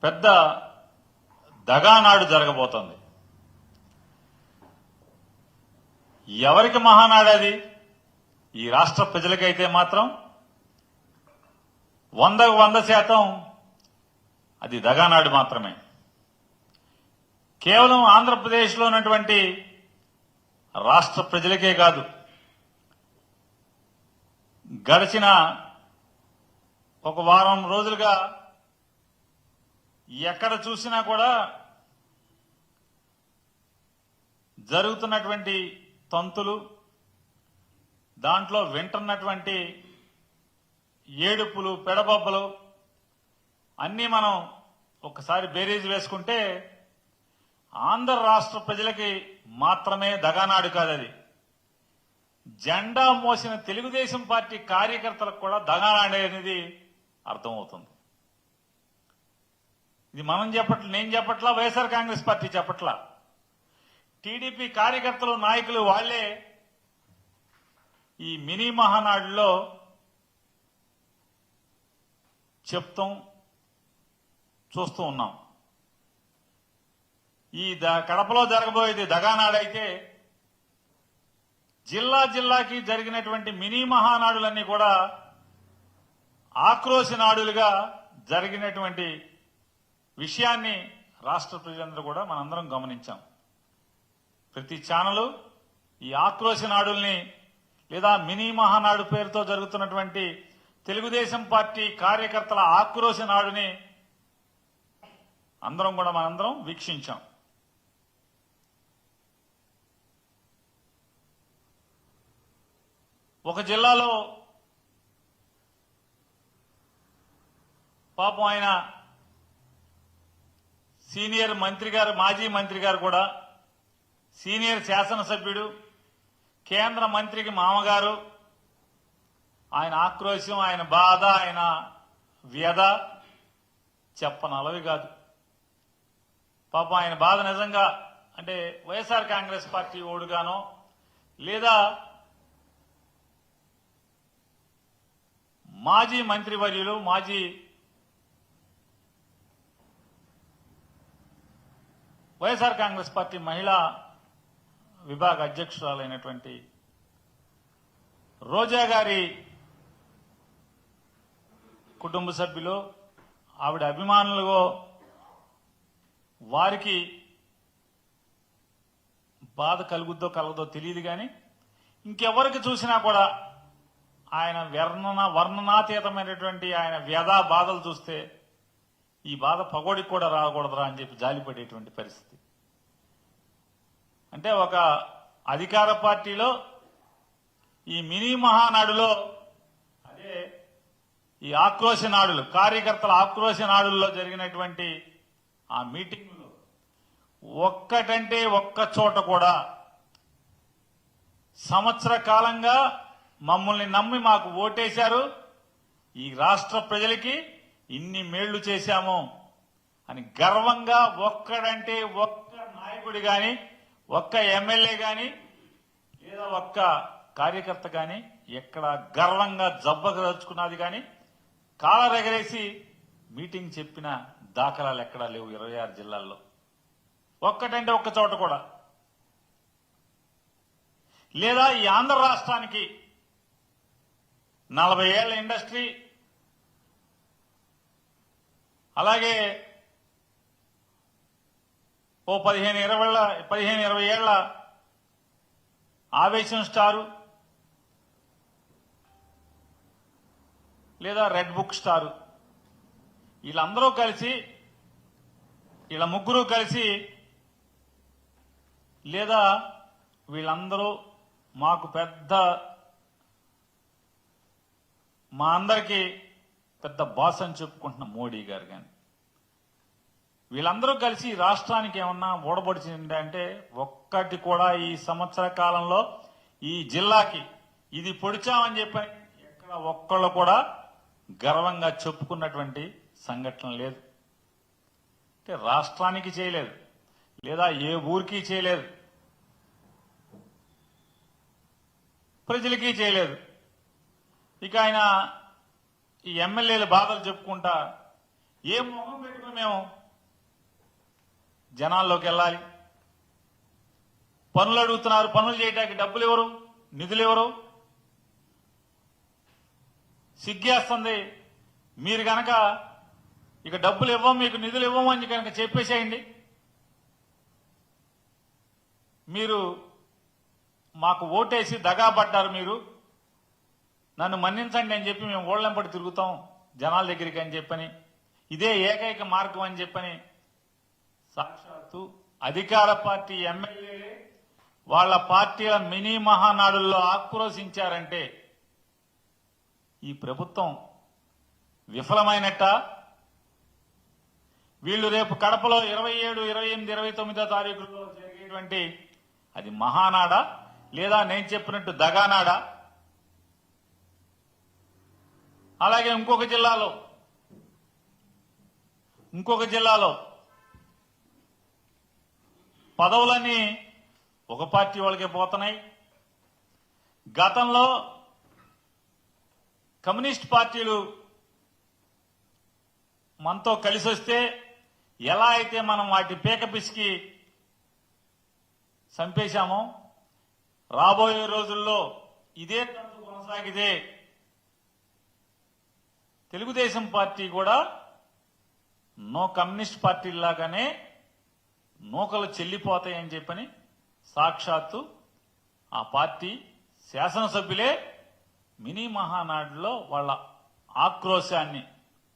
పెద్ద దగానాడు జరగబోతోంది. ఎవరికి మహానాడు అది? ఈ రాష్ట్ర ప్రజలకైతే మాత్రం 100% అది దగానాడు మాత్రమే. కేవలం ఆంధ్రప్రదేశ్లో ఉన్నటువంటి రాష్ట్ర ప్రజలకే కాదు, గడిచిన ఒక వారం రోజులుగా ఎక్కడ చూసినా కూడా జరుగుతున్నటువంటి తంతులు, దాంట్లో వింటున్నటువంటి ఏడుపులు, పెడబొబ్బలు అన్నీ మనం ఒకసారి బేరీజ్ వేసుకుంటే ఆంధ్ర రాష్ట్ర ప్రజలకి మాత్రమే దగానాడు కాదది. జెండా మోసిన తెలుగుదేశం పార్టీ కార్యకర్తలకు కూడా దగానాడు అనేది అర్థమవుతుంది. ఇది మనం చెప్పట్ల, నేను చెప్పట్లా, వైఎస్ఆర్ కాంగ్రెస్ పార్టీ చెప్పట్లా. టీడీపీ కార్యకర్తలు, నాయకులు వాళ్లే ఈ మినీ మహానాడులో చెప్తాం, చూస్తూ ఉన్నాం. ఈ కడపలో జరగబోయేది దగానాడైతే జిల్లా జిల్లాకి జరిగినటువంటి మినీ మహానాడులన్నీ కూడా ఆక్రోశ నాడులుగా జరిగినటువంటి విషయాన్ని రాష్ట్ర ప్రజలందరూ కూడా మనందరం గమనించాం. ప్రతి ఛానలు ఈ ఆక్రోశ నాడుల్ని లేదా మినీ మహానాడు పేరుతో జరుగుతున్నటువంటి తెలుగుదేశం పార్టీ కార్యకర్తల ఆక్రోశ నాడుని మనందరం వీక్షించాం. ఒక జిల్లాలో పాపం ఆయన సీనియర్ మంత్రి గారు, మాజీ మంత్రి గారు కూడా, సీనియర్ శాసనసభ్యుడు, కేంద్ర మంత్రికి మామగారు, ఆయన ఆక్రోశం, ఆయన బాధ, ఆయన వ్యధ చెప్పనలవి కాదు. పాపం ఆయన బాధ నిజంగా అంటే వైఎస్ఆర్ కాంగ్రెస్ పార్టీ ఓడుగానో లేదా మాజీ మంత్రివర్యులు, మాజీ వైఎస్ఆర్ కాంగ్రెస్ పార్టీ మహిళా విభాగ అధ్యక్షురాలైనటువంటి రోజా గారి కుటుంబ సభ్యులు, ఆవిడ అభిమానులు, వారికి బాధ కలుగుద్దో కలగదో తెలియదు. కానీ ఇంకెవరికి చూసినా కూడా ఆయన వర్ణనాతీతమైనటువంటి ఆయన వ్యధా బాధలు చూస్తే ఈ బాధ పగోడికి కూడా రాకూడదురా అని చెప్పి జాలిపడేటువంటి పరిస్థితి. అంటే ఒక అధికార పార్టీలో ఈ మినీ మహానాడులో, అదే ఈ ఆక్రోశ నాడులు, కార్యకర్తల ఆక్రోశ నాడుల్లో జరిగినటువంటి ఆ మీటింగులో ఒక్కటంటే ఒక్క చోట కూడా సంవత్సర కాలంగా మమ్మల్ని నమ్మి మాకు ఓటేశారు, ఈ రాష్ట్ర ప్రజలకి ఇన్ని మేళ్లు చేశాము అని గర్వంగా ఒక్కడంటే ఒక్క నాయకుడి గాని, ఒక్క ఎమ్మెల్యే గాని, లేదా ఒక్క కార్యకర్త గాని ఎక్కడ గర్వంగా జబ్బగలుచుకున్నది గాని, కాలరెగరేసి మీటింగ్ చెప్పిన దాఖలాలు ఎక్కడా లేవు 26 జిల్లాల్లో. ఒక్కటంటే ఒక్క చోట కూడా. లేదా ఈ ఆంధ్ర రాష్ట్రానికి 40 ఏళ్ల ఇండస్ట్రీ, అలాగే ఓ 15-20 ఏళ్ల ఆవేశం స్టారు, లేదా రెడ్ బుక్ స్టారు, వీళ్ళందరూ కలిసి, వీళ్ళ ముగ్గురు కలిసి, లేదా వీళ్ళందరూ మాకు మా అందరికీ పెద్ద బాస్ అని చెప్పుకుంటున్న మోడీ గారు కానీ, వీళ్ళందరూ కలిసి రాష్ట్రానికి ఏమన్నా ఓడబడిచింది అంటే ఒక్కటి కూడా ఈ సంవత్సర కాలంలో ఈ జిల్లాకి ఇది పొడిచామని చెప్పని ఎక్కడ ఒక్కళ్ళు కూడా గర్వంగా చెప్పుకున్నటువంటి సంఘటన లేదు. అంటే రాష్ట్రానికి చేయలేదు, లేదా ఏ ఊరికి చేయలేదు, ప్రజలకి చేయలేదు. ఇక ఆయన ఈ ఎమ్మెల్యేల బాధలు చెప్పుకుంటా ఏం మొహం పెట్టుకుని మేము జనాల్లోకి వెళ్ళాలి? పనులు అడుగుతున్నారు, పనులు చేయడానికి డబ్బులు ఎవరు, నిధులు ఎవరు? సిగ్గేస్తుంది. మీరు గనక ఇక డబ్బులు ఇవ్వం, మీకు నిధులు ఇవ్వము అని కనుక చెప్పేసేయండి. మీరు మాకు ఓటేసి దగాబడ్డారు, మీరు నన్ను మన్నించండి అని చెప్పి మేము ఓళ్ళెంపడి తిరుగుతాం జనాల దగ్గరికి అని చెప్పని, ఇదే ఏకైక మార్గం అని చెప్పని సాక్షాత్తు అధికార పార్టీ ఎమ్మెల్యేలే వాళ్ళ పార్టీల మినీ మహానాడుల్లో ఆక్రోశించారంటే ఈ ప్రభుత్వం విఫలమైనట్ట? వీళ్ళు రేపు కడపలో 27, 28, 29 తారీఖుల్లో జరిగేటువంటి అది మహానాడా లేదా నేను చెప్పినట్టు దగానాడా? అలాగే ఇంకొక జిల్లాలో పదవులన్నీ ఒక పార్టీ వాళ్ళకే పోతున్నాయి. గతంలో కమ్యూనిస్ట్ పార్టీలు మనతో కలిసి వస్తే ఎలా అయితే మనం వాటి పీక పిసికి చంపేశామో, రాబోయే రోజుల్లో ఇదే తంతు కొనసాగితే తెలుగుదేశం పార్టీ కూడా నో కమ్యూనిస్ట్ పార్టీలాగానే నూకలు చెల్లిపోతాయని చెప్పని సాక్షాత్తు ఆ పార్టీ శాసనసభ్యులే మినీ మహానాడులో వాళ్ళ ఆక్రోశాన్ని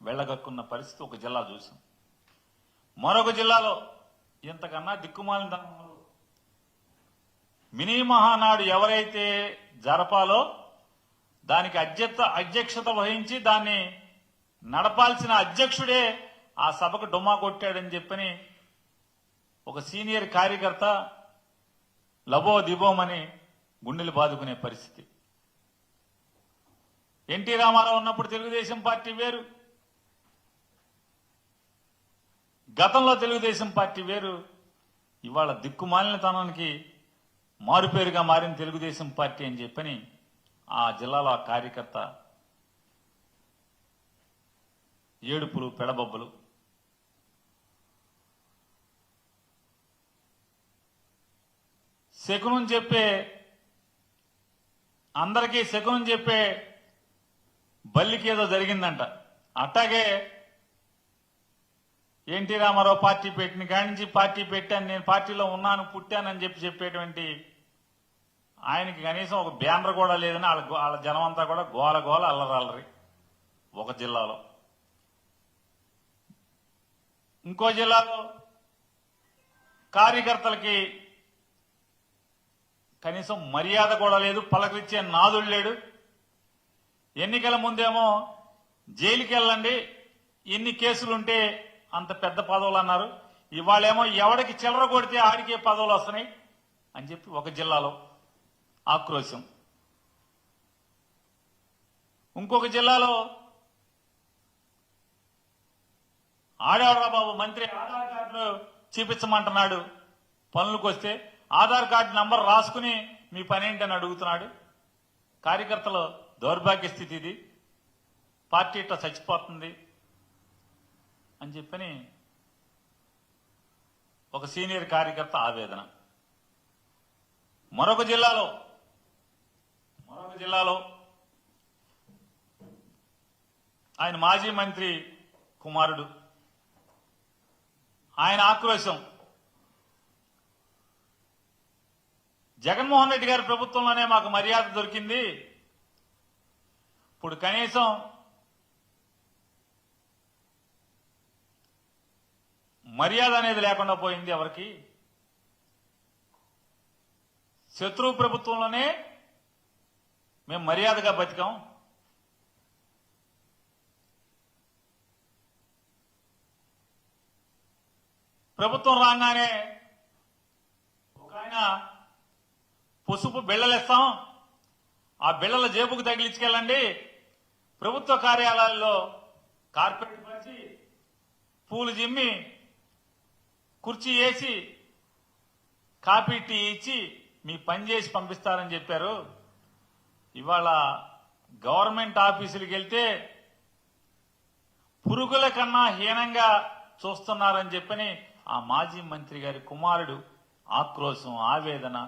వెళ్లగక్కున్న పరిస్థితి ఒక జిల్లా చూసాం. మరొక జిల్లాలో ఇంతకన్నా దిక్కుమాలిన తనంలో మినీ మహానాడు ఎవరైతే జరపాలో దానికి అధ్యక్షత వహించి దాన్ని నడపాల్సిన అధ్యక్షుడే ఆ సభకు డుమ్మా కొట్టాడని చెప్పని ఒక సీనియర్ కార్యకర్త లబో దిబోమని గుండెలు బాదుకునే పరిస్థితి. ఎన్టీ రామారావు ఉన్నప్పుడు తెలుగుదేశం పార్టీ వేరు, గతంలో తెలుగుదేశం పార్టీ వేరు. ఇవాళ దిక్కుమాలినతనానికి మారుపేరుగా మారిన తెలుగుదేశం పార్టీ అని చెప్పని ఆ జిల్లాలో ఆ కార్యకర్త ఏడుపులు పెడబొబ్బలు. శకునం చెప్పే అందరికీ శకునం చెప్పే బల్లికి ఏదో జరిగిందంట. అట్టాగే ఎన్టీ రామారావు పార్టీ పెట్టిన కాడి నుంచి పార్టీ పెట్టాను, నేను పార్టీలో ఉన్నాను, పుట్టానని చెప్పేటువంటి ఆయనకి కనీసం ఒక బ్యానర్ కూడా లేదని వాళ్ళ జనం అంతా కూడా గోల అల్లరి ఒక జిల్లాలో. ఇంకో జిల్లాలో కార్యకర్తలకి కనీసం మర్యాద కూడా లేదు, పలకరించే నాదుడు లేడు. ఎన్నికల ముందేమో జైలుకి వెళ్ళండి, ఎన్ని కేసులుంటే అంత పెద్ద పదవులు అన్నారు. ఇవాళేమో ఎవడికి చిల్లర కొడితే ఆడికే పదవులు వస్తున్నాయి అని చెప్పి ఒక జిల్లాలో ఆక్రోశం. ఇంకొక జిల్లాలో ఆడేవరా బాబు మంత్రి ఆధార్ కార్డు చూపించమంటున్నాడు, పనులకు వస్తే ఆధార్ కార్డు నంబర్ రాసుకుని మీ పనేంటని అడుగుతున్నాడు. కార్యకర్తల దౌర్భాగ్య స్థితి ఇది, పార్టీ ఇట్లా చచ్చిపోతుంది అని చెప్పని ఒక సీనియర్ కార్యకర్త ఆవేదన. మరొక జిల్లాలో ఆయన మాజీ మంత్రి కుమారుడు, ఆయన ఆక్రోశం. జగన్మోహన్ రెడ్డి గారి ప్రభుత్వంలోనే మాకు మర్యాద దొరికింది, ఇప్పుడు కనీసం మర్యాద అనేది లేకుండా పోయింది ఎవరికి. శత్రువు ప్రభుత్వంలోనే మేము మర్యాదగా బతికాం. ప్రభుత్వం రాగానే ఒక ఆయన పసుపు బిళ్ళలేస్తాం, ఆ బిళ్ళల జేబుకు తగిలించుకెళ్ళండి, ప్రభుత్వ కార్యాలయాల్లో కార్పెట్ పరిచి పూలు జిమ్మి కుర్చీ వేసి కాఫీ టీ ఇచ్చి మీ పని చేసి పంపిస్తారని చెప్పారు. ఇవాళ గవర్నమెంట్ ఆఫీసులకు వెళ్తే పురుగుల కన్నా హీనంగా చూస్తున్నారని చెప్పని ఆ మాజీ మంత్రి గారి కుమారుడు ఆక్రోశం, ఆవేదన,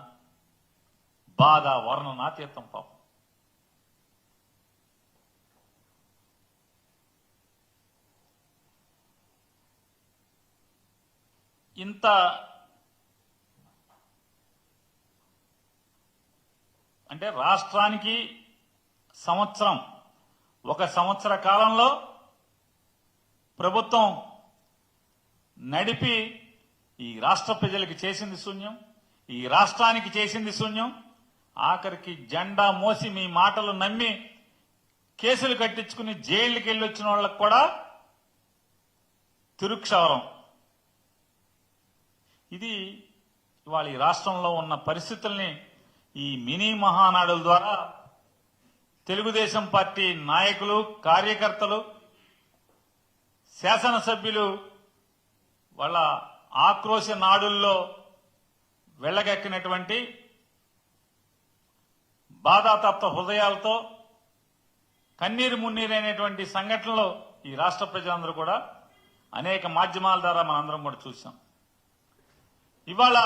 బాధ వర్ణనాతీతం పాపం. ఇంత అంటే రాష్ట్రానికి ఒక సంవత్సర కాలంలో ప్రభుత్వం నడిపి ఈ రాష్ట్ర ప్రజలకు చేసింది శూన్యం, ఈ రాష్ట్రానికి చేసింది శూన్యం. ఆఖరికి జెండా మోసి మీ మాటలు నమ్మి కేసులు కట్టించుకుని జైళ్ళకి వెళ్ళి వచ్చిన వాళ్ళకు కూడా తిరుక్షవరం. ఇది ఇవాళ ఈ రాష్ట్రంలో ఉన్న పరిస్థితుల్ని ఈ మినీ మహానాడుల ద్వారా తెలుగుదేశం పార్టీ నాయకులు, కార్యకర్తలు, శాసనసభ్యులు వాళ్ళ ఆక్రోశ నాడుల్లో వెళ్ళగక్కినటువంటి బాధాతప్త హృదయాలతో కన్నీరు మున్నీరైనటువంటి సంఘటనలు ఈ రాష్ట్ర ప్రజలందరూ కూడా అనేక మాధ్యమాల ద్వారా మనందరం కూడా చూసాం. ఇవాళ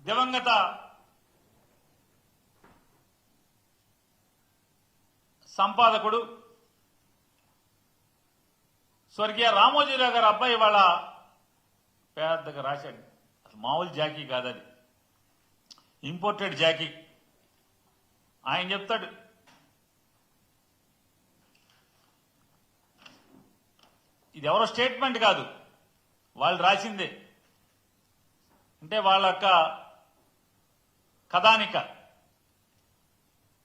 దివంగత సంపాదకుడు స్వర్గీయ రామోజీరావు గారు అబ్బాయి వాళ్ళ పెద్దగా రాశాడు. అసలు మామూలు జాకీ కాదది, ఇంపోర్టెడ్ జాకీ. ఆయన చెప్తాడు, ఇది ఎవరో స్టేట్మెంట్ కాదు, వాళ్ళు రాసిందే. అంటే వాళ్ళ యొక్క కథానిక.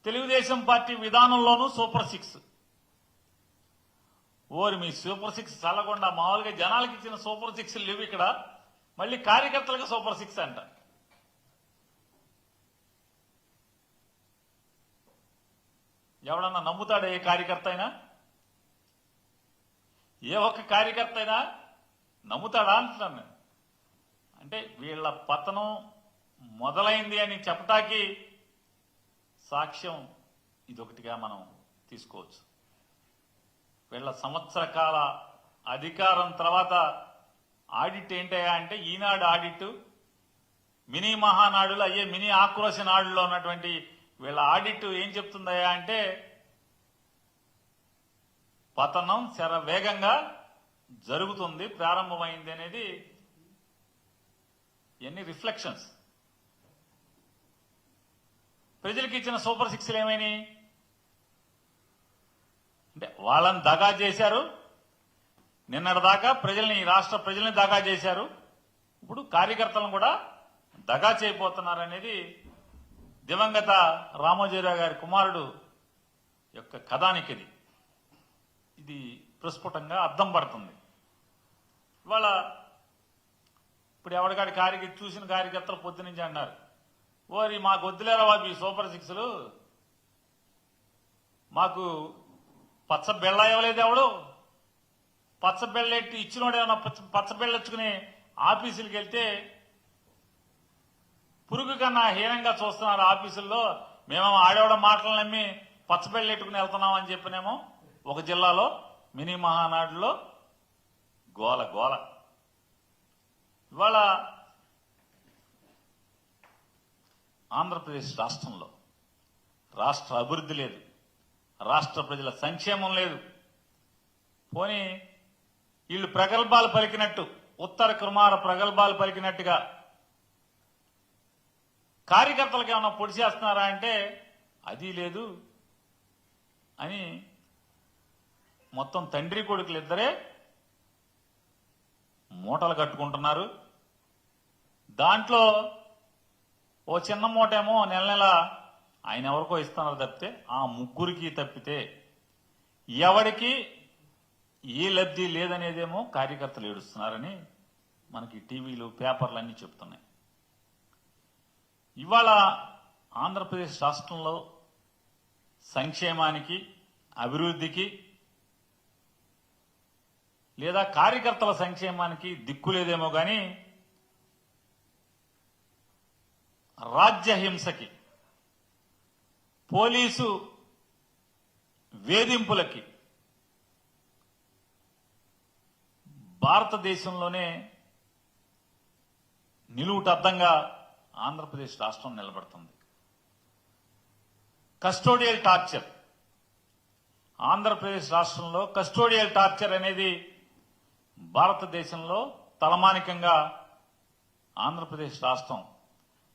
తెలుగుదేశం పార్టీ విధానంలోనూ సూపర్ 6. ఓరి మీ సూపర్ 6 చల్లకుండా మామూలుగా జనాలకు ఇచ్చిన సూపర్ 6 లేవు ఇక్కడ, మళ్ళీ కార్యకర్తలకు సూపర్ 6 అంట. ఎవడన్నా నమ్ముతాడా? ఏ కార్యకర్త అయినా, ఏ ఒక్క కార్యకర్త అయినా నమ్ముతాడా అంటున్నాను నేను. అంటే వీళ్ళ పతనం మొదలైంది అని చెప్పటానికి సాక్ష్యం ఇదొకటిగా మనం తీసుకోవచ్చు. వీళ్ళ సంవత్సర కాల అధికారం తర్వాత ఆడిట్ ఏంటయ్యా అంటే, ఈనాడు ఆడిట్, మినీ మహానాడులు అయ్యే మినీ ఆక్రోశ నాడులో ఉన్నటువంటి వీళ్ళ ఆడిట్ ఏం చెప్తుందయ్యా అంటే, పతనం శరవేగంగా జరుగుతుంది, ప్రారంభమైంది అనేది ఎన్ని రిఫ్లెక్షన్స్. ప్రజలకు ఇచ్చిన సూపర్ 6 ఏమైనాయి అంటే, వాళ్ళని దగా చేశారు. నిన్నటిదాకా ప్రజల్ని, ఈ రాష్ట్ర ప్రజల్ని దగా చేశారు. ఇప్పుడు కార్యకర్తలను కూడా దగా చేయబోతున్నారనేది దివంగత రామోజీరావు గారి కుమారుడు యొక్క కథానికది. ఇది ప్రస్ఫుటంగా అద్దం పడుతుంది. ఇవాళ ఇప్పుడు ఎవరికాడి చూసిన కార్యకర్తలు పొద్దునుంచి అన్నారు, ఓరి మాకు వద్దులేరా బాబు ఈ సూపర్ 6లు, మాకు పచ్చ బెళ్ళ ఇవ్వలేదు ఎవడు, పచ్చ బెళ్ళెట్టి ఇచ్చినోడు ఏమన్నా పచ్చ బెళ్ళొచ్చుకుని ఆఫీసులకు వెళ్తే పురుగు కన్నా హీనంగా చూస్తున్నారు ఆఫీసుల్లో. మేమేమో ఆడేవాడ మాటలు నమ్మి పచ్చ బెళ్ళెట్టుకుని వెళ్తున్నాం అని చెప్పినేమో ఒక జిల్లాలో మినీ మహానాడులో గోల గోల. ఇవాళ ఆంధ్రప్రదేశ్ రాష్ట్రంలో రాష్ట్ర అభివృద్ధి లేదు, రాష్ట్ర ప్రజల సంక్షేమం లేదు. పోనీ వీళ్ళు ప్రగల్భాలు పలికినట్టు, ఉత్తర కుమార ప్రగల్భాలు పలికినట్టుగా కార్యకర్తలకు ఏమన్నా పొడి చేస్తున్నారా అంటే అది లేదు అని మొత్తం తండ్రి కొడుకులు ఇద్దరే మూటలు కట్టుకుంటున్నారు. దాంట్లో ఓ చిన్న మూట ఏమో నెల నెల ఆయన ఎవరికో ఇస్తున్నారు తప్పితే, ఆ ముగ్గురికి తప్పితే ఎవరికి ఏ లబ్ధి లేదనేదేమో కార్యకర్తలు ఏడుస్తున్నారని మనకి టీవీలు, పేపర్లు అన్నీ చెప్తున్నాయి. ఇవాళ ఆంధ్రప్రదేశ్ రాష్ట్రంలో సంక్షేమానికి, అభివృద్ధికి లేదా కార్యకర్తల సంక్షేమానికి దిక్కులేదేమో కానీ రాజ్యహింసకి, పోలీసు వేధింపులకి, భారతదేశంలోనే నిలువుటద్దంగా ఆంధ్రప్రదేశ్ రాష్ట్రం నిలబడుతుంది. కస్టోడియల్ టార్చర్, ఆంధ్రప్రదేశ్ రాష్ట్రంలో కస్టోడియల్ టార్చర్ అనేది భారతదేశంలో తలమానికంగా ఆంధ్రప్రదేశ్ రాష్ట్రం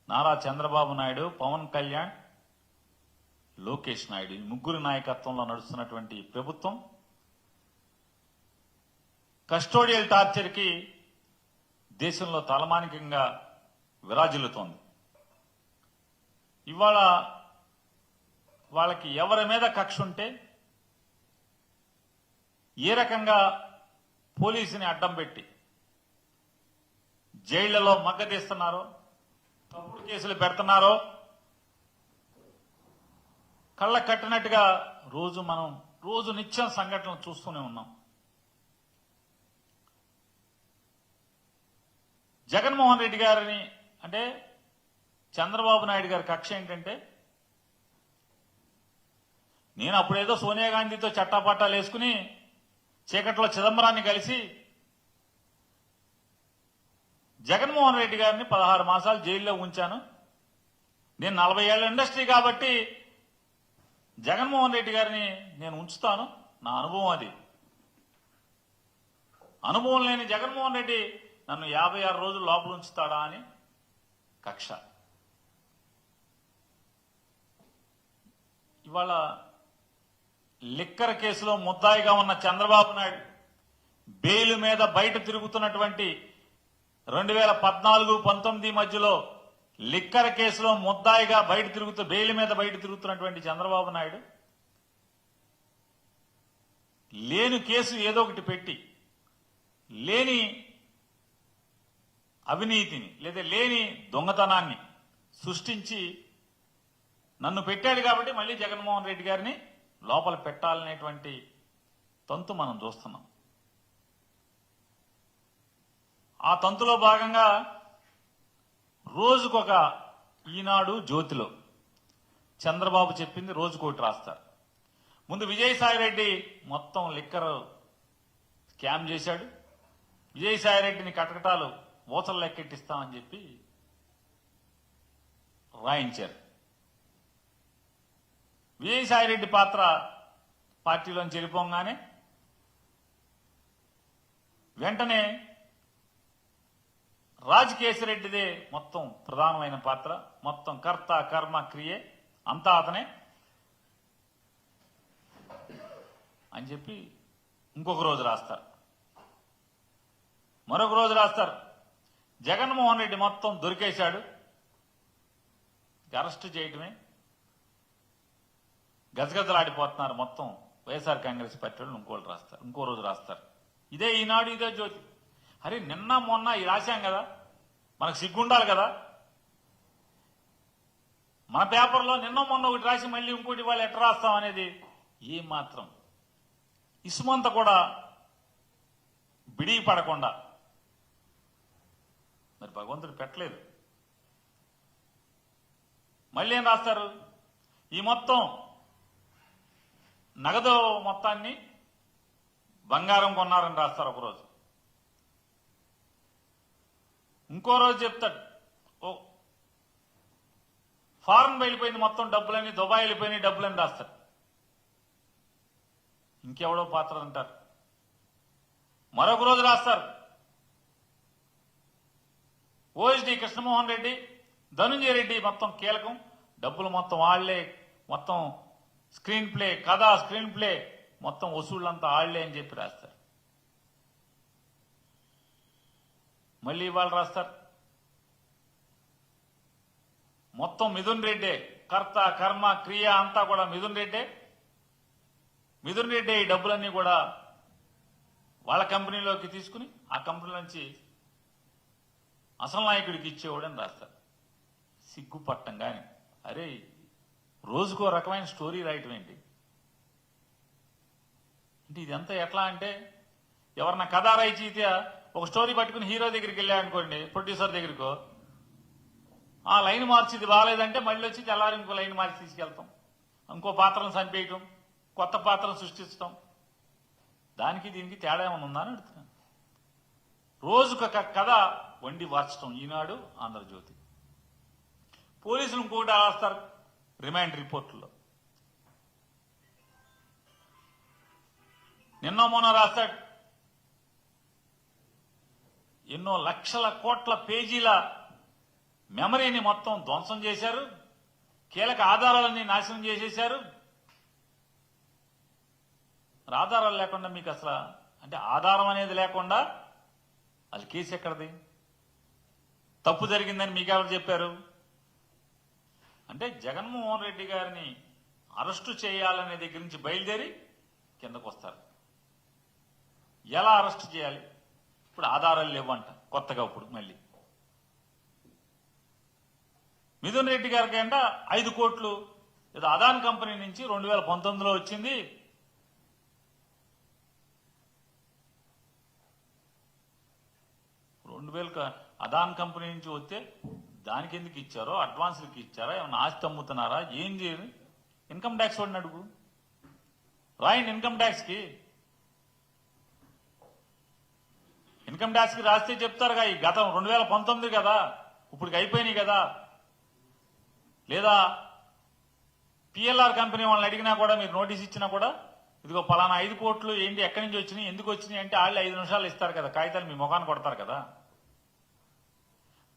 నారా చంద్రబాబు నాయుడు, పవన్ కళ్యాణ్, లోకేష్ నాయుడు ఈ ముగ్గురు నాయకత్వంలో నడుస్తున్నటువంటి ఈ ప్రభుత్వం కస్టోడియల్ టార్చర్ కి దేశంలో తలమానికంగా విరాజిల్లుతోంది. ఇవాళ వాళ్ళకి ఎవరి మీద కక్ష ఉంటే ఏ రకంగా పోలీసుని అడ్డం పెట్టి జైళ్లలో మగ్గదీస్తున్నారో, తప్పుడు కేసులు పెడుతున్నారో కళ్ళ కట్టినట్టుగా రోజు నిత్యం సంఘటనలు చూస్తూనే ఉన్నాం. జగన్మోహన్ రెడ్డి గారిని అంటే చంద్రబాబు నాయుడు గారి కక్ష ఏంటంటే, నేను అప్పుడేదో సోనియా గాంధీతో చట్టాపట్టాలు వేసుకుని చీకట్లో చిదంబరాన్ని కలిసి జగన్మోహన్ రెడ్డి గారిని 16 మాసాలు జైల్లో ఉంచాను. నేను 40 ఏళ్ల ఇండస్ట్రీ కాబట్టి జగన్మోహన్ రెడ్డి గారిని నేను ఉంచుతాను, నా అనుభవం అది. అనుభవం లేని జగన్మోహన్ రెడ్డి నన్ను 56 రోజులు లోపల ఉంచుతాడా అని కక్ష. ఇవాళ లిక్కర్ కేసులో ముద్దాయిగా ఉన్న చంద్రబాబు నాయుడు బెయిల్ మీద బయట తిరుగుతున్నటువంటి 2014-19 మధ్యలో లిక్కర్ కేసులో ముద్దాయిగా బెయిల్ మీద బయట తిరుగుతున్నటువంటి చంద్రబాబు నాయుడు లేని కేసు ఏదో ఒకటి పెట్టి లేని అవినీతిని లేదా లేని దొంగతనాన్ని సృష్టించి నన్ను పెట్టాడు కాబట్టి మళ్ళీ జగన్మోహన్ రెడ్డి గారిని లోపల పెట్టాలనేటువంటి తంతు మనం చూస్తున్నాం. ఆ తంతులో భాగంగా రోజుకొక ఈనాడు జ్యోతిలో చంద్రబాబు చెప్పింది రోజుకోటి రాస్తారు. ముందు విజయసాయిరెడ్డి మొత్తం లిక్కర్ స్కామ్ చేశాడు, విజయసాయిరెడ్డిని కటకటాలు ఊచలు లెక్కెట్టిస్తామని చెప్పి రాయించారు. విజయసాయిరెడ్డి పాత్ర పార్టీలోంచి వెళ్ళిపోగానే వెంటనే రాజకేశిరెడ్డిదే మొత్తం ప్రధానమైన పాత్ర, మొత్తం కర్త కర్మ క్రియ అంతా అతనే అని చెప్పి ఇంకొక రోజు రాస్తారు. మరొక రోజు రాస్తారు జగన్మోహన్ రెడ్డి మొత్తం దొరికేశాడు, అరెస్ట్ చేయటమే, గజగజలాడిపోతున్నారు మొత్తం వైఎస్ఆర్ కాంగ్రెస్ పార్టీ వాళ్ళు ఇంకోళ్ళు రాస్తారు. ఇంకో రోజు రాస్తారు ఇదే ఈనాడు ఇదే జ్యోతి. అరే నిన్న మొన్న ఈ రాశాం కదా, మనకు సిగ్గుండాలి కదా. మన పేపర్లో నిన్న మొన్న ఒకటి రాసి మళ్ళీ ఇంకోటి వాళ్ళు ఎట్లా రాస్తాం అనేది ఏ మాత్రం ఇసుమంత కూడా బిడిగి పడకుండా మరి భగవంతుడు పెట్టలేదు. మళ్ళీ ఏం రాస్తారు, ఈ మొత్తం నగదు మొత్తాన్ని బంగారం కొన్నారని రాస్తారు ఒకరోజు. ఇంకో రోజు చెప్తాడు ఓ ఫారెన్ వెళ్ళిపోయింది మొత్తం డబ్బులని, దుబాయ్ వెళ్ళిపోయినాయి డబ్బులని రాస్తాడు. ఇంకెవడో పాత్ర అంటారు. మరొక రోజు రాస్తారు ఓఎస్డి కృష్ణమోహన్ రెడ్డి, ధనుంజయ రెడ్డి మొత్తం కీలకం, డబ్బులు మొత్తం వాళ్లే, మొత్తం స్క్రీన్ ప్లే కథ స్క్రీన్ ప్లే మొత్తం వసూళ్లంతా ఆళ్లే అని చెప్పి రాస్తారు. మళ్ళీ ఇవాళ రాస్తారు మొత్తం మిథున్ రెడ్డే, కర్త కర్మ క్రియ అంతా కూడా మిథున్ రెడ్డే. మిథున్ రెడ్డి ఈ డబ్బులన్నీ కూడా వాళ్ళ కంపెనీలోకి తీసుకుని ఆ కంపెనీ నుంచి అసలు నాయకుడికి ఇచ్చేవాడని రాస్తారు. సిగ్గుపట్టం కానీ అరే రోజుకో రకమైన స్టోరీ రాయటం ఏంటి అంటే ఇదంతా ఎట్లా అంటే ఎవరన్నా కథ రాయితీ ఒక స్టోరీ పట్టుకుని హీరో దగ్గరికి వెళ్ళాడనుకోండి, ప్రొడ్యూసర్ దగ్గరికో, ఆ లైన్ మార్చి ఇది బాగాలేదంటే మళ్ళీ వచ్చి తెల్లారి ఇంకో లైన్ మార్చి తీసుకెళ్తాం, ఇంకో పాత్రను చంపేయటం, కొత్త పాత్రను సృష్టించడం. దానికి దీనికి తేడా ఏమైనా ఉందా అని అడుగుతున్నాను. రోజుకొక కథ వండి వార్చడం ఈనాడు, ఆంధ్రజ్యోతి. పోలీసులు ఇంకోటి రాస్తారు రిమాండ్ రిపోర్టుల్లో. నిన్న మొన్న రాస్తాడు ఎన్నో లక్షల కోట్ల పేజీల మెమరీని మొత్తం ధ్వంసం చేశారు, కీలక ఆధారాలన్నీ నాశనం చేసేశారు. ఆధారాలు లేకుండా మీకు అసలు అంటే ఆధారం అనేది లేకుండా అది కేసు ఎక్కడది? తప్పు జరిగిందని మీకు ఎవరు చెప్పారు? అంటే జగన్మోహన్ రెడ్డి గారిని అరెస్టు చేయాలనే దగ్గర నుంచి బయలుదేరి కిందకు వస్తారు. ఎలా అరెస్టు చేయాలి? ఇప్పుడు ఆధారాలు లేవంట కొత్తగా. ఇప్పుడు మళ్ళీ మిథున్ రెడ్డి గారికి అంట 5 కోట్లు ఏదో అదాన్ కంపెనీ నుంచి 2019లో వచ్చింది. అదాన్ కంపెనీ నుంచి వస్తే దానికి ఎందుకు ఇచ్చారో, అడ్వాన్స్లకి ఇచ్చారా, ఏమన్నా ఆస్తి అమ్ముతున్నారా, ఏం చేయరు? ఇన్కమ్ ట్యాక్స్ వాడిని అడుగు, రాయండి ఇన్కమ్ ట్యాక్స్ కి. ఇన్కమ్ ట్యాక్స్ కి రాస్తే చెప్తారుగా ఈ గతం 2019 కదా, ఇప్పటికి అయిపోయినాయి కదా. లేదా పిఎల్ఆర్ కంపెనీ వాళ్ళని అడిగినా కూడా, మీరు నోటీస్ ఇచ్చినా కూడా, ఇదిగో పలానా 5 కోట్లు ఏంటి, ఎక్కడి నుంచి వచ్చినాయి, ఎందుకు వచ్చినాయి అంటే వాళ్ళు 5 నిమిషాలు ఇస్తారు కదా, కాగితాలు మీ ముఖాన్ని కొడతారు కదా.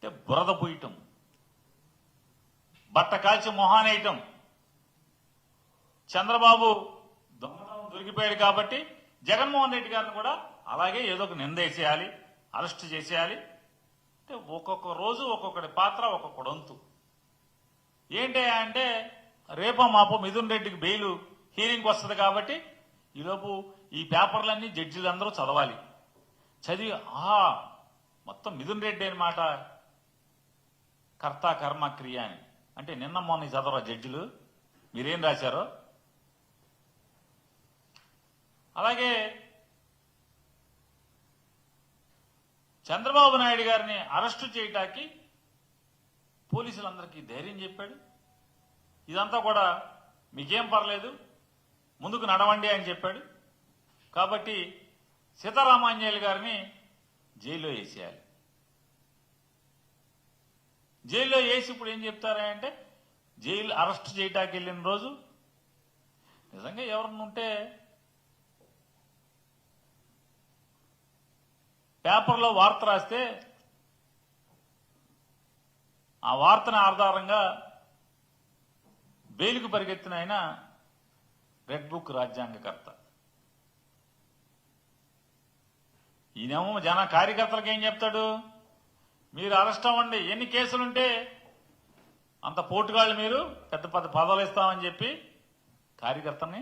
అంటే బురద పూయటం, బట్ట కాల్చి మొహానేయటం. చంద్రబాబు దొంగతనం దొరికిపోయాడు కాబట్టి జగన్మోహన్ రెడ్డి గారిని కూడా అలాగే ఏదో ఒక నిందేసేయాలి, అరెస్ట్ చేసేయాలి. అంటే ఒక్కొక్క రోజు ఒక్కొక్కటి పాత్ర, ఒక్కొక్కడు వంతు. ఏంటి అంటే రేపో మాపో మిథున్ రెడ్డికి బెయిల్ హీరింగ్ వస్తుంది కాబట్టి ఈలోపు ఈ పేపర్లన్నీ జడ్జిలందరూ చదవాలి. చదివి మొత్తం మిథున్ రెడ్డి అనమాట కర్త కర్మ క్రియ అని. అంటే నిన్న మొన్న చదవరా జడ్జిలు మీరేం రాశారో? అలాగే చంద్రబాబు నాయుడు గారిని అరెస్టు చేయటానికి పోలీసులందరికీ ధైర్యం చెప్పాడు. ఇదంతా కూడా మీకేం పర్లేదు, ముందుకు నడవండి అని చెప్పాడు. కాబట్టి సీతారామాంజనేయులు గారిని జైల్లో వేసేయాలి. జైల్లో వేసి ఇప్పుడు ఏం చెప్తారంటే జైలు అరెస్ట్ చేయటానికి వెళ్ళిన రోజు నిజంగా ఎవరన్నా ఉంటే పేపర్లో వార్త రాస్తే ఆ వార్తను ఆధారంగా బెయిల్కు పరిగెత్తిన ఆయన రెడ్ బుక్ రాజ్యాంగకర్త. ఈయనేమో జన కార్యకర్తలకు ఏం చెప్తాడు, మీరు అరెస్ట్ అవ్వండి, ఎన్ని కేసులుంటే అంత పోటుగాళ్ళు, మీరు పెద్ద పెద్ద పదవులు ఇస్తామని చెప్పి కార్యకర్తని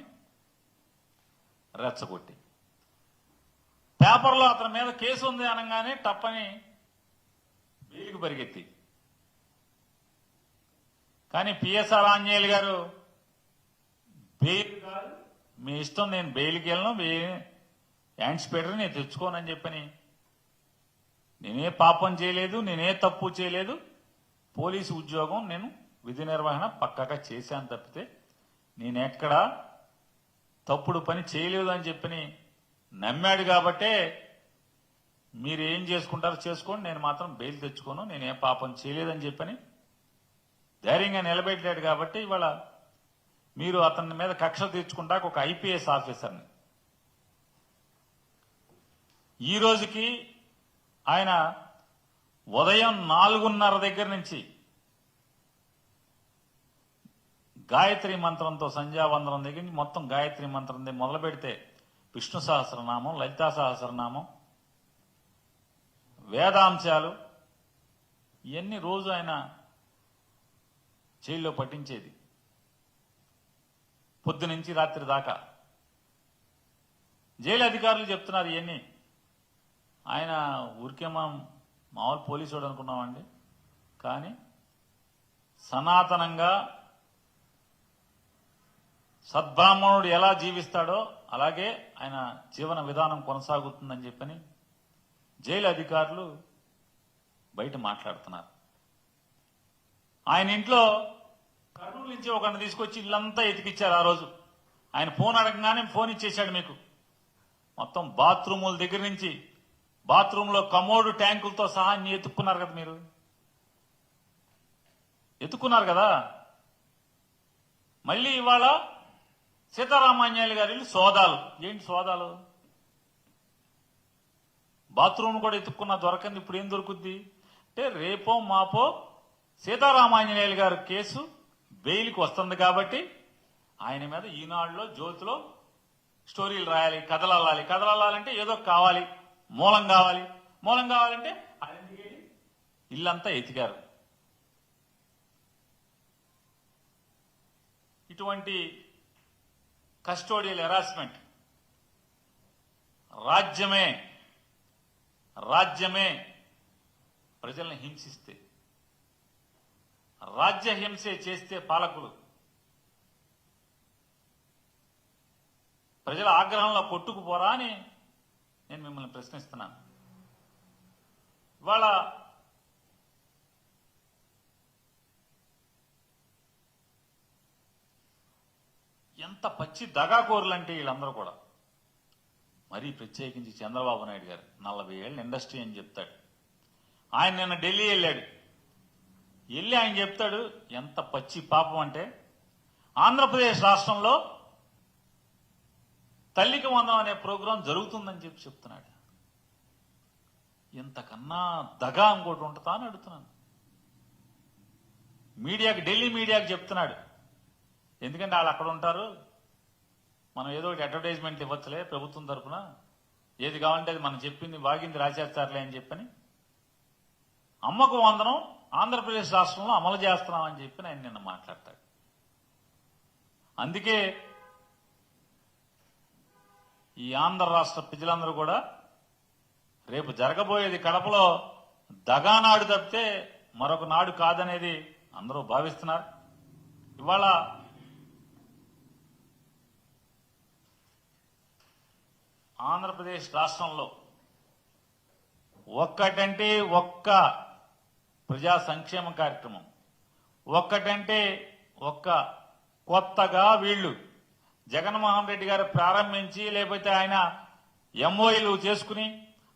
రెచ్చగొట్టి, పేపర్లో అతని మీద కేసు ఉంది అనగానే తప్పని బెయిల్కి పరిగెత్తి. కానీ పిఎస్ఆర్ ఆంజనేయులు గారు బెయిల్ కాదు, మీ ఇష్టం, నేను బెయిల్కి వెళ్ళను, యాంటిసిపేటరీ నేను తెచ్చుకోనని చెప్పని, నేనే పాపం చేయలేదు, నేనే తప్పు చేయలేదు, పోలీసు ఉద్యోగం నేను విధి నిర్వహణ పక్కాగా చేశాను తప్పితే నేనెక్కడ తప్పుడు పని చేయలేదు అని చెప్పని నమ్మాడు. కాబట్టే మీరు ఏం చేసుకుంటారో చేసుకోండి, నేను మాత్రం బెయిల్ తెచ్చుకోను, నేనే పాపం చేయలేదని చెప్పని ధైర్యంగా నిలబెట్టాడు. కాబట్టి ఇవాళ మీరు అతని మీద కక్ష తీర్చుకుంటాక ఒక ఐపీఎస్ ఆఫీసర్ని ఈ రోజుకి ఆయన ఉదయం 4:30 దగ్గర నుంచి గాయత్రి మంత్రంతో, సంధ్యావందనం దగ్గర నుంచి మొత్తం గాయత్రి మంత్రం మొదలు పెడితే విష్ణు సహస్రనామం, లలితా సహస్రనామం, వేదాంశాలు ఇవన్నీ రోజు ఆయన జైల్లో పట్టించేది. పొద్దు నుంచి రాత్రి దాకా జైలు అధికారులు చెప్తున్నారు ఇవన్నీ. ఆయన ఊరికే మామూలు పోలీసుడు అనుకున్నామండి, కానీ సనాతనంగా సద్బ్రాహ్మణుడు ఎలా జీవిస్తాడో అలాగే ఆయన జీవన విధానం కొనసాగుతుందని చెప్పని జైలు అధికారులు బయట మాట్లాడుతున్నారు. ఆయన ఇంట్లో కర్నూలు నుంచి ఒకరిని తీసుకొచ్చి ఇల్లంతా ఎతికిచ్చారు. ఆ రోజు ఆయన ఫోన్ అడగగానే ఫోన్ ఇచ్చేశాడు. మీకు మొత్తం బాత్రూముల దగ్గర నుంచి బాత్రూంలో కమోడు ట్యాంకులతో సహా అన్ని ఎత్తుక్కున్నారు కదా మీరు, ఎత్తుకున్నారు కదా. మళ్ళీ ఇవాళ సీతారామాన్యాయులు గారి సోదాలు. ఏంటి సోదాలు? బాత్రూమ్ కూడా ఎత్తుక్కున్నా దొరకంది, ఇప్పుడు ఏం దొరుకుద్ది అంటే రేపో మాపో సీతారామాన్యాయులు గారి కేసు బెయిల్కి వస్తుంది కాబట్టి ఆయన మీద ఈనాడులో జ్యోతిలో స్టోరీలు రాయాలి, కథలు అల్లాలి. కథలు అల్లాలంటే ఏదో కావాలి, మూలం కావాలి. మూలం కావాలంటే ఆయన ఇల్లంతా ఎతికారు. ఇటువంటి కస్టోడియల్ హెరాస్మెంట్ రాజ్యమే ప్రజల్ని హింసిస్తే, రాజ్య హింసే చేస్తే పాలకులు ప్రజల ఆగ్రహంలో కొట్టుకుపోరా అని నేను మిమ్మల్ని ప్రశ్నిస్తున్నాను. ఇవాళ ఎంత పచ్చి దగాకోరులంటే వీళ్ళందరూ కూడా. మరీ ప్రత్యేకించి చంద్రబాబు నాయుడు గారు 40 ఏళ్ళ ఇండస్ట్రీ అని చెప్తాడు. ఆయన నిన్న ఢిల్లీ వెళ్ళాడు. వెళ్ళి ఆయన చెప్తాడు ఎంత పచ్చి పాపం అంటే ఆంధ్రప్రదేశ్ రాష్ట్రంలో తల్లికి వందనం అనే ప్రోగ్రాం జరుగుతుందని చెప్తున్నాడు. ఇంతకన్నా దగా ఇంకోటి ఉంటుందా అని అడుగుతున్నాను. మీడియాకి, ఢిల్లీ మీడియాకి చెప్తున్నాడు. ఎందుకంటే వాళ్ళు అక్కడ ఉంటారు, మనం ఏదో ఒకటి అడ్వర్టైజ్మెంట్ ఇవ్వచ్చులే ప్రభుత్వం తరఫున, ఏది కావాలంటే అది మనం చెప్పింది వాగింది రాసేస్తారులే అని చెప్పని అమ్మకు వందనం ఆంధ్రప్రదేశ్ రాష్ట్రంలో అమలు చేస్తున్నామని చెప్పి ఆయన నిన్న మాట్లాడతాడు. అందుకే ఈ ఆంధ్ర రాష్ట్ర ప్రజలందరూ కూడా రేపు జరగబోయేది కడపలో దగానాడు తప్పితే మరొక నాడు కాదనేది అందరూ భావిస్తున్నారు. ఇవాళ ఆంధ్రప్రదేశ్ రాష్ట్రంలో ఒక్కటంటే ఒక్క ప్రజా సంక్షేమ కార్యక్రమం, ఒక్కటంటే ఒక్క కొత్తగా వీళ్ళు జగన్మోహన్ రెడ్డి గారు ప్రారంభించి లేకపోతే ఆయన ఎంఓఈలు చేసుకుని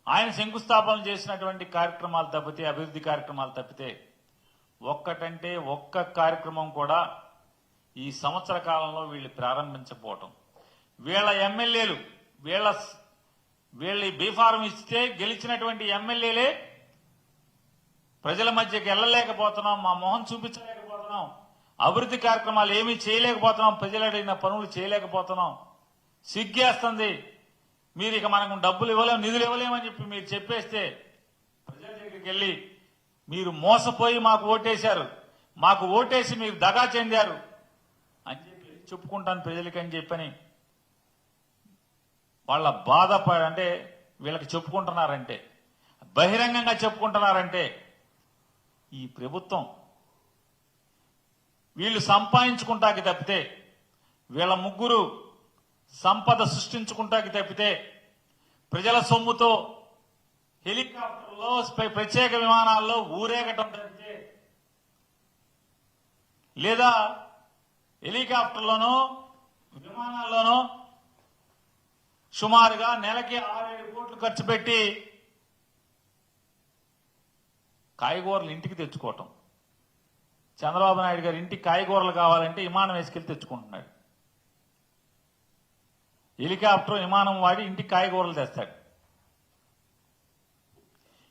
ఆయన శంకుస్థాపన చేసినటువంటి కార్యక్రమాలు తప్పితే, అభివృద్ధి కార్యక్రమాలు తప్పితే ఒక్కటంటే ఒక్క కార్యక్రమం కూడా ఈ సంవత్సర కాలంలో వీళ్ళు ప్రారంభించకపోవటం, వీళ్ళ ఎమ్మెల్యేలు వీళ్ళ బీఫారం ఇస్తే గెలిచినటువంటి ఎమ్మెల్యేలే ప్రజల మధ్యకి వెళ్ళలేకపోతున్నాం, మా మొహం చూపించలేకపోతున్నాం, అభివృద్ధి కార్యక్రమాలు ఏమీ చేయలేకపోతున్నాం, ప్రజలు అడిగిన పనులు చేయలేకపోతున్నాం, సిగ్గేస్తుంది, మీరు ఇక మనకు డబ్బులు ఇవ్వలేము, నిధులు ఇవ్వలేమని చెప్పి మీరు చెప్పేస్తే ప్రజల దగ్గరికి వెళ్ళి మీరు మోసపోయి మాకు ఓటేశారు, మాకు ఓటేసి మీరు దగా చెందారు అని చెప్పి చెప్పుకుంటాను ప్రజలకి అని చెప్పని వాళ్ళ బాధ అంటే వీళ్ళకి చెప్పుకుంటున్నారంటే, బహిరంగంగా చెప్పుకుంటున్నారంటే ఈ ప్రభుత్వం వీళ్ళు సంపాదించుకుంటాకి తప్పితే, వీళ్ళ ముగ్గురు సంపద సృష్టించుకుంటాకి తప్పితే, ప్రజల సొమ్ముతో హెలికాప్టర్లో ప్రత్యేక విమానాల్లో ఊరేగటం తప్పితే, లేదా హెలికాప్టర్లోనో విమానాల్లోనో సుమారుగా నెలకి 6-7 కోట్లు ఖర్చు పెట్టి కాయగూరలు ఇంటికి తెచ్చుకోవటం. చంద్రబాబు నాయుడు గారు ఇంటికి కాయగూరలు కావాలంటే విమానం వేసుకెళ్లి తెచ్చుకుంటున్నాడు. హెలికాప్టర్ విమానం వాడి ఇంటికి కాయగూరలు తెస్తాడు.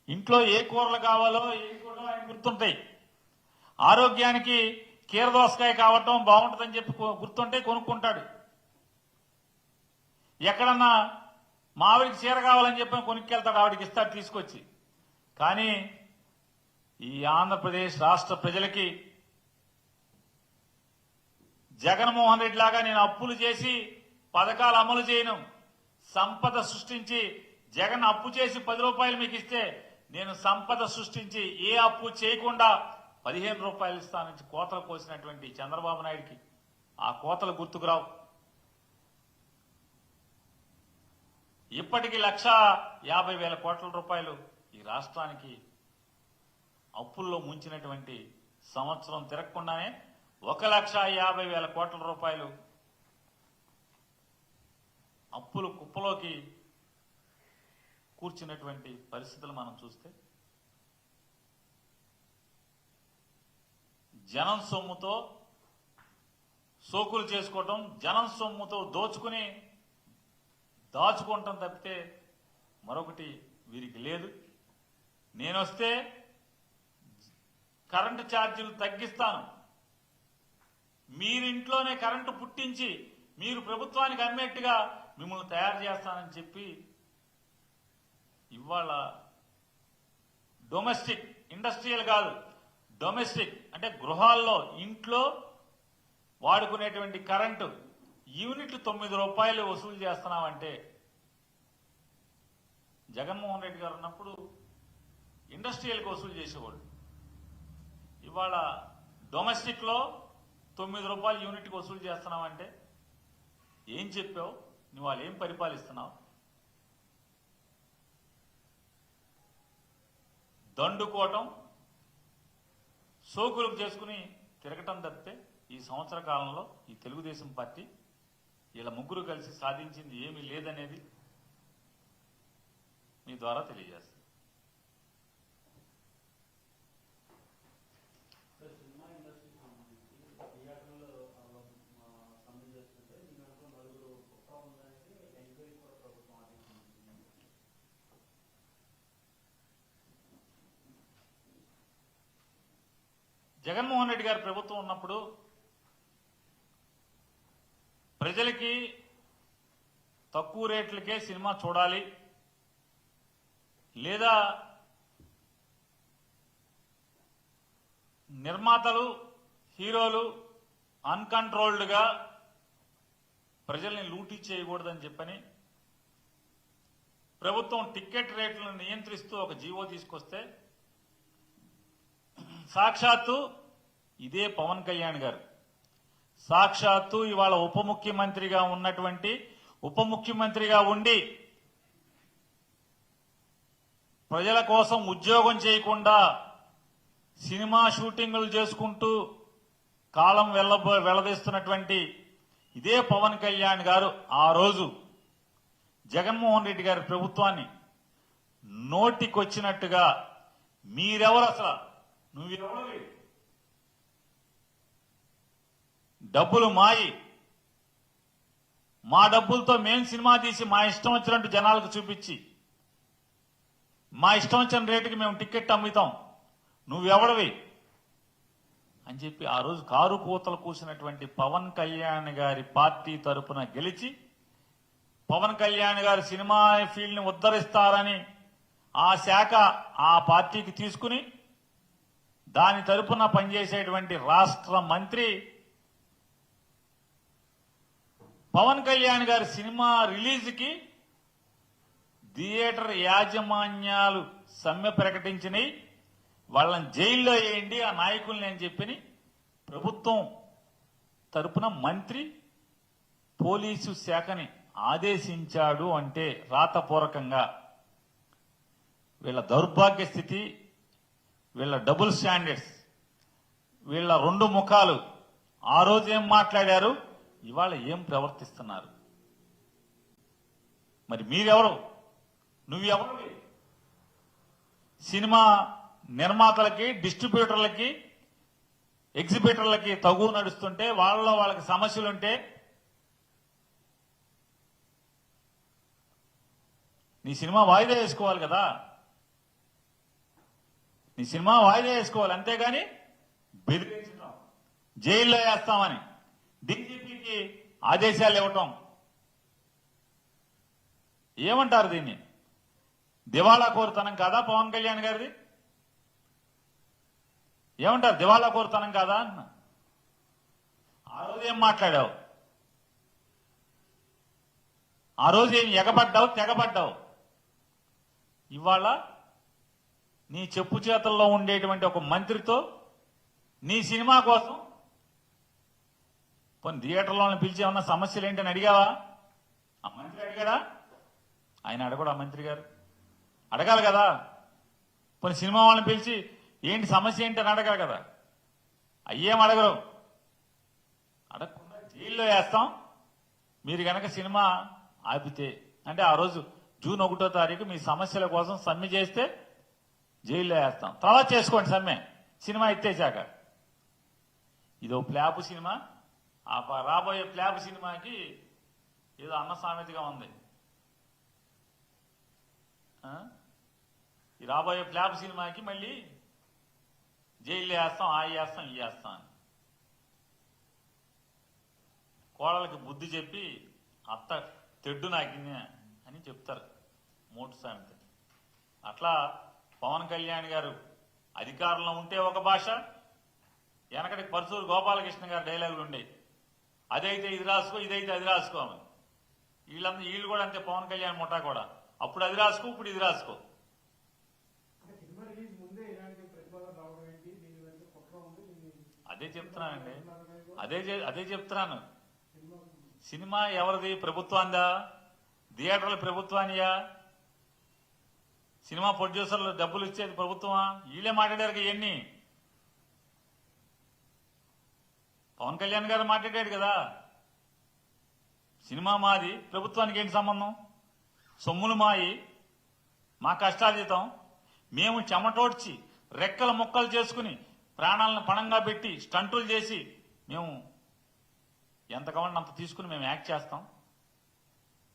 ఇంట్లో ఏ కూరలు కావాలో ఏ కూరలో ఆయన గుర్తుంటాయి. ఆరోగ్యానికి కీరదోసకాయ కావటం బాగుంటుందని చెప్పి గుర్తుంటే కొనుక్కుంటాడు. ఎక్కడన్నా మావిడికి చీర కావాలని చెప్పి కొనుక్కెళ్తాడు, ఆవిడికి ఇస్తాడు తీసుకొచ్చి. కానీ ఈ ఆంధ్రప్రదేశ్ రాష్ట్ర ప్రజలకి జగన్మోహన్ రెడ్డి లాగా నేను అప్పులు చేసి పథకాలు అమలు చేయను, సంపద సృష్టించి జగన్ అప్పు చేసి 10 రూపాయలు మీకు ఇస్తే నేను సంపద సృష్టించి ఏ అప్పు చేయకుండా 15 రూపాయలు ఇస్తానని కోతలు కోసినటువంటి చంద్రబాబు నాయుడికి ఆ కోతలు గుర్తుకురావు. ఇప్పటికీ 1,50,000 కోట్ల రూపాయలు ఈ రాష్ట్రానికి అప్పుల్లో ముంచినటువంటి సంవత్సరం తిరగకుండానే 1,50,000 కోట్ల రూపాయలు అప్పులు కుప్పలోకి కూర్చున్నటువంటి పరిస్థితులు మనం చూస్తే జనం సొమ్ముతో సోకులు చేసుకోవటం, జనం సొమ్ముతో దాచుకోవటం తప్పితే మరొకటి వీరికి లేదు. నేనొస్తే కరెంటు ఛార్జీలు తగ్గిస్తాను, మీరింట్లోనే కరెంటు పుట్టించి మీరు ప్రభుత్వానికి అమ్మేట్టుగా మిమ్మల్ని తయారు చేస్తానని చెప్పి ఇవాళ డొమెస్టిక్, ఇండస్ట్రియల్ కాదు, డొమెస్టిక్ అంటే గృహాల్లో ఇంట్లో వాడుకునేటువంటి కరెంటు యూనిట్ 9 రూపాయలు వసూలు చేస్తున్నామంటే, జగన్మోహన్ రెడ్డి గారు ఉన్నప్పుడు ఇండస్ట్రియల్కి వసూలు చేసేవాళ్ళు. ఇవాళ డొమెస్టిక్ లో 9 రూపాయలు యూనిట్కి వసూలు చేస్తున్నామంటే ఏం చెప్పావు? నువ్వు వాళ్ళు ఏం పరిపాలిస్తున్నావు? దండుకోవటం, సోకులకు చేసుకుని తిరగటం తప్పితే ఈ సంవత్సర కాలంలో ఈ తెలుగుదేశం పార్టీ వీళ్ళ ముగ్గురు కలిసి సాధించింది ఏమీ లేదనేది మీ ద్వారా తెలియజేస్తాను. జగన్మోహన్ రెడ్డి గారి ప్రభుత్వం ఉన్నప్పుడు ప్రజలకి తక్కువ రేట్లకే సినిమా చూడాలి, లేదా నిర్మాతలు, హీరోలు అన్కంట్రోల్డ్గా ప్రజల్ని లూటీ చేయకూడదని చెప్పని ప్రభుత్వం టికెట్ రేట్లను నియంత్రిస్తూ ఒక జీవో తీసుకొస్తే సాక్షాత్తు ఇదే పవన్ కళ్యాణ్ గారు, సాక్షాత్తు ఇవాళ ఉప ముఖ్యమంత్రిగా ఉండి ప్రజల కోసం ఉద్యోగం చేయకుండా సినిమా షూటింగులు చేసుకుంటూ కాలం వెళ్లదీస్తున్నటువంటి ఇదే పవన్ కళ్యాణ్ గారు ఆ రోజు జగన్మోహన్ రెడ్డి గారి ప్రభుత్వాన్ని నోటికొచ్చినట్టుగా మీరెవరు, అసలు నువ్వెవరు, డబ్బులు మాయి, మా డబ్బులతో మేం సినిమా తీసి మా ఇష్టం వచ్చినట్టు జనాలకు చూపించి మా ఇష్టం వచ్చిన రేటుకి మేము టికెట్ అమ్ముతాం, నువ్వెవడవి అని చెప్పి ఆ రోజు కారు కూతలు కూసినటువంటి పవన్ కళ్యాణ్ గారి పార్టీ తరపున గెలిచి పవన్ కళ్యాణ్ గారి సినిమా ఫీల్డ్ ని ఉద్ధరిస్తారని ఆ శాఖ ఆ పార్టీకి తీసుకుని దాని తరపున పనిచేసేటువంటి రాష్ట్ర మంత్రి పవన్ కళ్యాణ్ గారి సినిమా రిలీజ్కి థియేటర్ యాజమాన్యాలు సమ్మె ప్రకటించినాయి, వాళ్ళని జైల్లో వేయండి ఆ నాయకుల్ని అని చెప్పి ప్రభుత్వం తరపున మంత్రి పోలీసు శాఖని ఆదేశించాడు. అంటే రాతపూర్వకంగా వీళ్ళ దౌర్భాగ్య స్థితి, వీళ్ళ డబుల్ స్టాండర్డ్స్, వీళ్ళ రెండు ముఖాలు, ఆ రోజు ఏం మాట్లాడారు, ఇవాళ ఏం ప్రవర్తిస్తున్నారు? మరి మీరెవరు, నువ్వెవరు? సినిమా నిర్మాతలకి, డిస్ట్రిబ్యూటర్లకి, ఎగ్జిబిటర్లకి తగు నడుస్తుంటే వాళ్ళకి సమస్యలుంటే నీ సినిమా వాయిదా వేసుకోవాలి కదా, నీ సినిమా వాయిదా వేసుకోవాలి, అంతేగాని బెదిరించడం, జైల్లో వేస్తామని డీజీపీకి ఆదేశాలు ఇవ్వటం, ఏమంటారు దీన్ని? దివాళా కోరుతనం కాదా పవన్ కళ్యాణ్ గారిది? ఏమంటారు, దివాళా కోరుతనం కాదా అన్న? ఆ రోజు ఏం మాట్లాడావు, ఆ రోజు ఏం ఎగబడ్డావు, తెగబడ్డావు. ఇవాళ నీ చెప్పు చేతల్లో ఉండేటువంటి ఒక మంత్రితో నీ సినిమా కోసం కొన్ని థియేటర్లో పిలిచి ఏమన్నా సమస్యలు ఏంటని అడిగావా? ఆ మంత్రి అడిగాడా? ఆయన అడగడు. ఆ మంత్రి గారు అడగాలి కదా. కొన్ని సినిమా వాళ్ళని పిలిచి ఏంటి సమస్య ఏంటి అని అడగాలి కదా. అయ్యేం అడగరు. అడగకుండా జైల్లో వేస్తాం మీరు గనక సినిమా ఆపితే. అంటే ఆ రోజు జూన్ 1వ తారీఖు మీ సమస్యల కోసం సమ్మె చేస్తే జైల్లో వేస్తాం. తర్వాత చేసుకోండి సమ్మె, సినిమా ఎత్తేసాక. ఇదో ప్లాపు సినిమా. ఆ రాబోయే ప్లాపు సినిమాకి ఏదో అన్న సామెతగా ఉంది. ఈ రాబోయే ప్లాపు సినిమాకి మళ్ళీ జైల్లో వేస్తాం, ఆ వేస్తాం, ఈ వేస్తాం అని కోడలకి బుద్ధి చెప్పి అత్త తెడ్డు నాకింది అని చెప్తారు మోటు సామెత. అట్లా పవన్ కళ్యాణ్ గారు అధికారంలో ఉంటే ఒక భాష, వెనకటి పరశూరు గోపాలకృష్ణ గారి డైలాగులు ఉండేవి. అదైతే ఇది రాసుకో, ఇదైతే అది రాసుకోమని. వీళ్ళు కూడా అంతే, పవన్ కళ్యాణ్ ముఠా కూడా. అప్పుడు అది రాసుకో, ఇప్పుడు ఇది రాసుకో. అదే చెప్తున్నానండి, అదే చెప్తున్నాను. సినిమా ఎవరిది? ప్రభుత్వాందా? థియేటర్ల ప్రభుత్వానియా? సినిమా ప్రొడ్యూసర్లు డబ్బులు ఇచ్చేది ప్రభుత్వమా? వీళ్ళే మాట్లాడారు ఇవన్నీ. పవన్ కళ్యాణ్ గారు మాట్లాడాడు కదా, సినిమా మాది, ప్రభుత్వానికి ఏంటి సంబంధం? సొమ్ములు మాయి, మా కష్టార్జితం, మేము చెమటోడ్చి రెక్కల ముక్కలు చేసుకుని ప్రాణాలను పణంగా పెట్టి స్టంటులు చేసి మేము ఎంత కావాలంటే అంత తీసుకుని మేము యాక్ట్ చేస్తాం.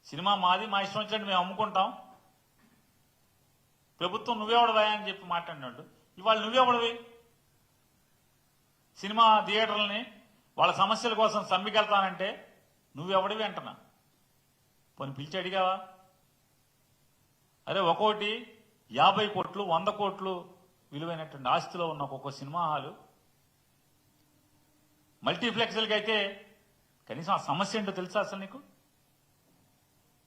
సినిమా మాది, మా ఇష్టం వచ్చినట్టు మేము అమ్ముకుంటాం. ప్రభుత్వం నువ్వెవడవా అని చెప్పి మాట్లాడినాడు. ఇవాళ నువ్వెవడవి? సినిమా థియేటర్లని వాళ్ళ సమస్యల కోసం సమ్మెకెళ్తానంటే నువ్వెవడివి అంటున్నా. పోనీ పిలిచి అడిగావా? అరే ఒక్కోటి 50 కోట్లు 100 కోట్లు విలువైనటువంటి ఆస్తిలో ఉన్న ఒక్కొక్క సినిమా హాలు మల్టీప్లెక్స్లకి అయితే కనీసం ఆ సమస్య ఏంటో తెలుసా అసలు నీకు?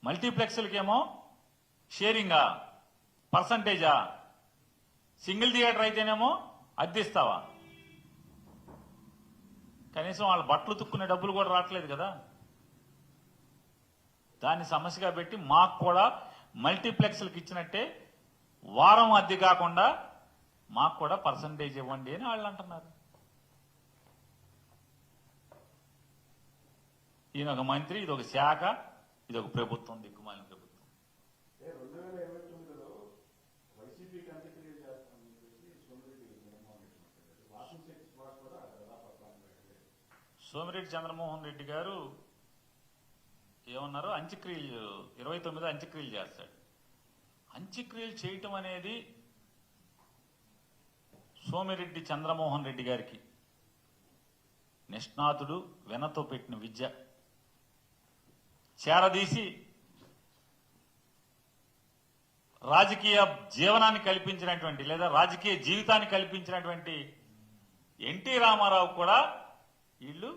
మల్టీప్లెక్స్లకేమో షేరింగా, పర్సంటేజా? సింగిల్ థియేటర్ అయితేనేమో అద్దెస్తావా? కనీసం వాళ్ళ బట్టలు తుక్కునే డబ్బులు కూడా రావట్లేదు కదా. దాన్ని సమస్యగా పెట్టి మాకు కూడా మల్టీప్లెక్స్లకు ఇచ్చినట్టే వారం అద్దె కాకుండా మాకు కూడా పర్సంటేజ్ ఇవ్వండి అని వాళ్ళు అంటున్నారు. ఈయన ఒక మంత్రి, ఇది ఒక శాఖ, ఇది ఒక ప్రభుత్వం, దిక్కుమాలిన ప్రభుత్వం. సోమిరెడ్డి చంద్రమోహన్ రెడ్డి గారు ఏమన్నారు? అంత్యక్రియలు 29 అంత్యక్రియలు చేస్తాడు. అంత్యక్రియలు చేయటం అనేది సోమిరెడ్డి చంద్రమోహన్ రెడ్డి గారికి నిష్ణాతుడు, వెనతో పెట్టిన విద్య. చేరదీసి రాజకీయ జీవనాన్ని కల్పించినటువంటి లేదా రాజకీయ జీవితాన్ని కల్పించినటువంటి ఎన్టీ రామారావు కూడా వీళ్ళు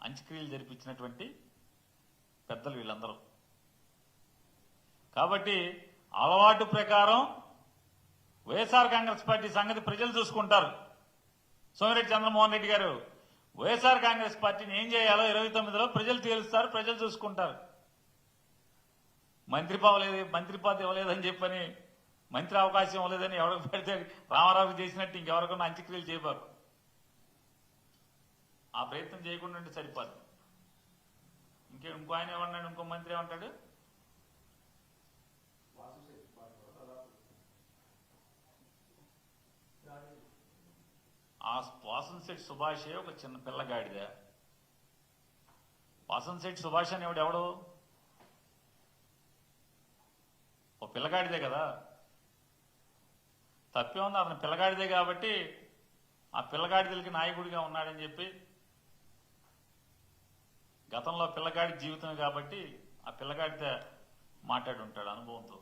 అంత్యక్రియలు జరిపించినటువంటి పెద్దలు వీళ్ళందరూ. కాబట్టి అలవాటు ప్రకారం వైఎస్ఆర్ కాంగ్రెస్ పార్టీ సంగతి ప్రజలు చూసుకుంటారు. సోమిరెడ్డి చంద్రమోహన్ రెడ్డి గారు వైఎస్ఆర్ కాంగ్రెస్ పార్టీని ఏం చేయాలో 29లో ప్రజలు తేలుస్తారు, ప్రజలు చూసుకుంటారు. మంత్రి పదవి ఇవ్వలేదని చెప్పని, మంత్రి అవకాశం ఇవ్వలేదని ఎవరికి పెడితే రామారావుకి చేసినట్టు ఇంకెవరికన్నా అంత్యక్రియలు చేయబారు. ఆ ప్రయత్నం చేయకుండా ఉంటే సరిపోదు. ఇంకో ఆయన ఏమన్నాడు, ఇంకో మంత్రి ఏమంటాడు? ఆ వాసంశెట్టి సుభాషే ఒక చిన్న పిల్లగాడిదే. వాసంశెట్టి సుభాష్ అని ఎవడు ఒక పిల్లగాడిదే కదా. తప్పే ఉంది, అతను పిల్లగాడిదే కాబట్టి ఆ పిల్లగాడిదలకి నాయకుడిగా ఉన్నాడని చెప్పి, గతంలో పిల్లగాడి జీవితం కాబట్టి ఆ పిల్లగాడితే మాట్లాడి ఉంటాడు అనుభవంతో.